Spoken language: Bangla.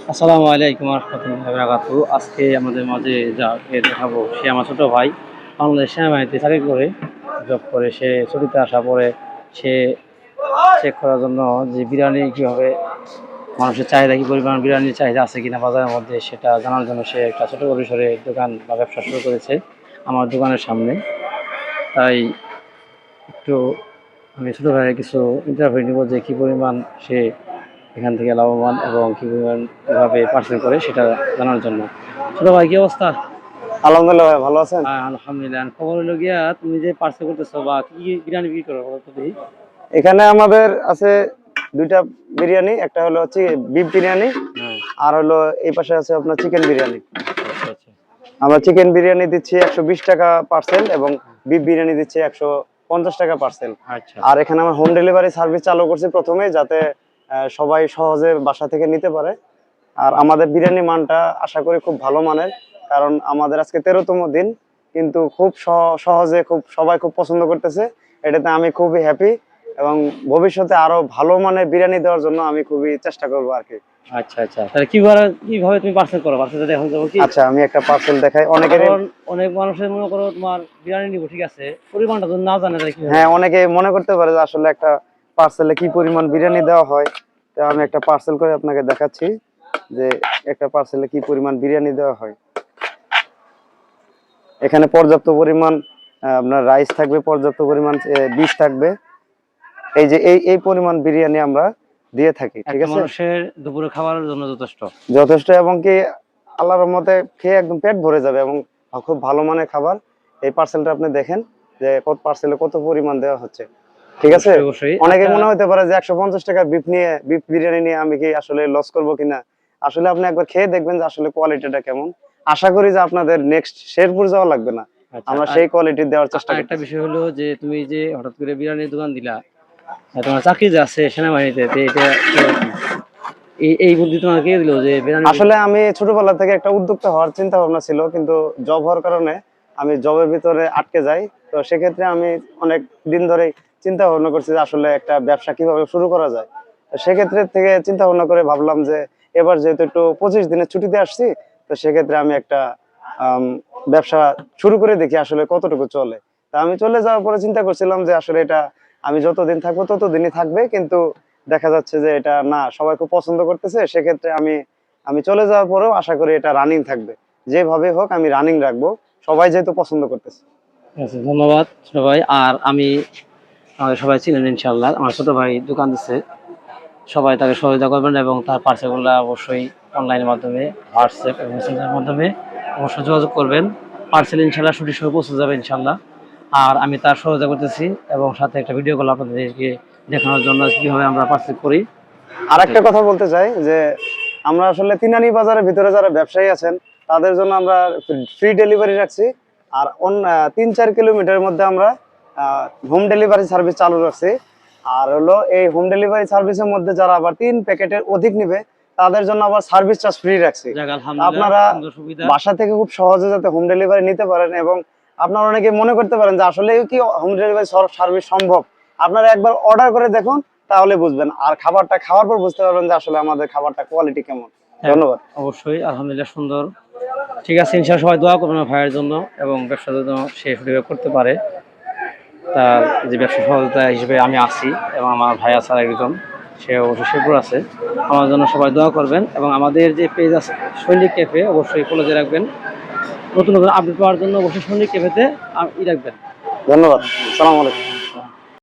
আসসালামু আলাইকুম রহমতুল্লাহি ওয়া বারাকাতুহু। আজকে আমাদের মাঝে যাকে দেখাবো সে আমার ছোট ভাই। বাংলাদেশ সেনাবাহিনীতে চাকরি করে, জব করে। সে ছুটিতে আসার পরে সে চেক করার জন্য যে বিরিয়ানি কীভাবে মানুষের চাহিদা, কী পরিমাণ বিরিয়ানির চাহিদা আছে কিনা বাজারের মধ্যে, সেটা জানার জন্য সে একটা ছোটো পরিসরে দোকান বা ব্যবসা শুরু করেছে আমার দোকানের সামনে। তাই একটু আমি ছোটো ভাইয়ের কিছু ইন্টারভিউ নিব যে কী পরিমাণ সে এখান থেকে লাভবান এবং কী পরিমাণ এভাবে পার্সেল করে সেটা জানার জন্য। ছোটো ভাই, কী অবস্থা? আলহামদুলিল্লাহ ভাই, ভালো আছেন? আলহামদুলিল্লাহ। খবর হলো গিয়া, তুমি যে পার্সেল করতেছো বা কি কি বিরিয়ানি বিক্রি করো বলো তো দেখি। এখানে আমাদের আছে দুইটা বিরিয়ানি, একটা হলো হচ্ছে বিফ বিরিয়ানি, হ্যাঁ। আর হলো এই পাশে আছে আপনার চিকেন বিরিয়ানি। আচ্ছা আচ্ছা। আমরা চিকেন বিরিয়ানি দিচ্ছি 120 টাকা পার্সেল এবং বিফ বিরিয়ানি দিচ্ছি 150 টাকা পার্সেল। আচ্ছা আর এখানে আমরা হোম ডেলিভারি সার্ভিস চালু করছি প্রথমে, যাতে সবাই সহজে বাসা থেকে নিতে পারে। আর আমাদের বিরিয়ানি মানটা আশা করি খুব ভালো মানের, কারণ আমাদের আজকে 13তম দিন, কিন্তু খুব সহজে সবাই খুব পছন্দ করতেছে। এটাতে আমি খুবই হ্যাপি এবং ভবিষ্যতে আরো ভালো মানের বিরিয়ানি দেওয়ার জন্য আমি খুবই চেষ্টা করবো আর কি। আচ্ছা আচ্ছা। তাহলে কিভাবে তুমি পার্সেল করো? পার্সেলটা এখন যাবো কি? আচ্ছা, আমি একটা পার্সেল দেখাই। অনেক মানুষের মনে করো তোমার বিরিয়ানি নিবো, ঠিক আছে, পরিমাণটা তো না জানে তাহলে কি? হ্যাঁ, অনেকে মনে করতে পারে যে আসলে একটা পার্সেলে কি পরিমাণ বিরিয়ানি দেওয়া হয়। তো আমি একটা পার্সেল করে আপনাকে দেখাচ্ছি যে একটা পার্সেলে কি পরিমাণ বিরিয়ানি দেওয়া হয়। এখানে পর্যাপ্ত পরিমাণ আপনার রাইস থাকবে, পর্যাপ্ত পরিমাণ বীজ থাকবে। এই যে এই পরিমাণ বিরিয়ানি আমরা দিয়ে থাকি, ঠিক আছে? মানুষের দুপুরে খাবারের জন্য যথেষ্ট, এবং কি আল্লাহর রহমতে খেয়ে একদম পেট ভরে যাবে এবং খুব ভালো মানের খাবার। এই পার্সেলটা আপনি দেখেন যে পার্সেলে কত পরিমাণ দেওয়া হচ্ছে, ঠিক আছে? অনেকে মনে হতে পারে যে 150 টাকার বিফ বিরিয়ানি নিয়ে আমি কি আসলে লস করবো কিনা। আসলে আপনি একবার খেয়ে দেখবেন যে আসলে কোয়ালিটিটা কেমন। আশা করি যে আপনাদের নেক্সট শেরপুর যাওয়া লাগবে না, আমরা সেই কোয়ালিটি দেওয়ার চেষ্টা করি। একটা বিষয় হলো যে তুমি যে হঠাৎ করে বিরিয়ানির দোকান দিলা, তোমার চাকরি যে আছে সেনাবাহিনীতে, এটা এই বুদ্ধি তোমার কে দিল যে বিরিয়ানি? আসলে আমি ছোটবেলা থেকে একটা উদ্যোক্তা হওয়ার চিন্তা ভাবনা ছিল, কিন্তু জব হওয়ার কারণে আমি জবের ভিতরে আটকে যাই। তো সেক্ষেত্রে আমি অনেক দিন ধরে চিন্তা ভাবনা করছি যে আসলে একটা ব্যবসা কিভাবে শুরু করা যায়। সেক্ষেত্রে থেকে চিন্তা ভাবনা করে ভাবলাম যে এবার যেহেতু একটু 25 দিনের ছুটিতে আসছি, তো সেক্ষেত্রে আমি একটা ব্যবসা শুরু করে দেখি আসলে কতটুকু চলে। তা আমি চলে যাওয়ার পরে চিন্তা করছিলাম যে আসলে এটা আমি যতদিন থাকবো ততদিনই থাকবে, কিন্তু দেখা যাচ্ছে যে এটা না, সবাই খুব পছন্দ করতেছে। সেক্ষেত্রে আমি চলে যাওয়ার পরেও আশা করি এটা রানিং থাকবে, যেভাবে হোক আমি রানিং রাখবো, সবাই যেহেতু পছন্দ করতেছে। আচ্ছা, ধন্যবাদ ছোট ভাই। আর আমাকে সবাই চিনেন ইনশাল্লাহ, আমার ছোট ভাই দোকান দিচ্ছে, সবাই তাকে সহযোগিতা করবেন এবং তার পার্সেলগুলো অবশ্যই অনলাইনের মাধ্যমে, হোয়াটসঅ্যাপ এবং মেসেঞ্জারের মাধ্যমে অবশ্যই যোগাযোগ করবেন। পার্সেল ইনশাল্লাহ সঠিক সময় পৌঁছে যাবে ইনশাল্লাহ। আর আমি তার সহযোগিতা করতেছি এবং সাথে একটা ভিডিও কল আপনাদেরকে দেখানোর জন্য কীভাবে আমরা পার্সেল করি। আর একটা কথা বলতে চাই যে আমরা আসলে তিনানি বাজারের ভিতরে যারা ব্যবসায়ী আছেন তাদের জন্য আমরা ফ্রি ডেলিভারি রাখছি। আর 3-4 কিলোমিটারের মধ্যে আমরা হোম ডেলিভারি সার্ভিস চালু রাখছি। আর হলো এই হোম ডেলিভারি সার্ভিসের মধ্যে যারা আবার 3 প্যাকেটের অধিক নিবে তাদের জন্য আবার সার্ভিস চার্জ ফ্রি রাখছি। আপনারা বাসা থেকে খুব সহজে যাতে হোম ডেলিভারি নিতে পারেন, এবং আপনারা অনেকে মনে করতে পারেন যে আসলে কি হোম ডেলিভারি সার্ভিস সম্ভব, আপনারা একবার অর্ডার করে দেখুন, তাহলে বুঝবেন। আর খাবারটা খাওয়ার পর বুঝতে পারবেন যে আসলে আমাদের খাবারটা কোয়ালিটি কেমন। ধন্যবাদ। অবশ্যই, আলহামদুলিল্লাহ, সুন্দর। ঠিক আছে, ইনশাআল্লাহ সবাই দোয়া করবেন ভাইয়ের জন্য এবং ব্যবসা যেন সে সঠিকভাবে করতে পারে। তার যে ব্যবসা সহযোগিতা হিসেবে আমি আছি এবং আমার ভাই আছে একজন, সে অবশ্যই শেরপুর আছে। আমার জন্য সবাই দোয়া করবেন এবং আমাদের যে পেজ আছে সৈনিক ক্যাফে, অবশ্যই ফলো দিয়ে রাখবেন। নতুন নতুন আপডেট পাওয়ার জন্য অবশ্যই সৈনিক ক্যাফেতে রাখবেন। ধন্যবাদ। আসসালামু আলাইকুম।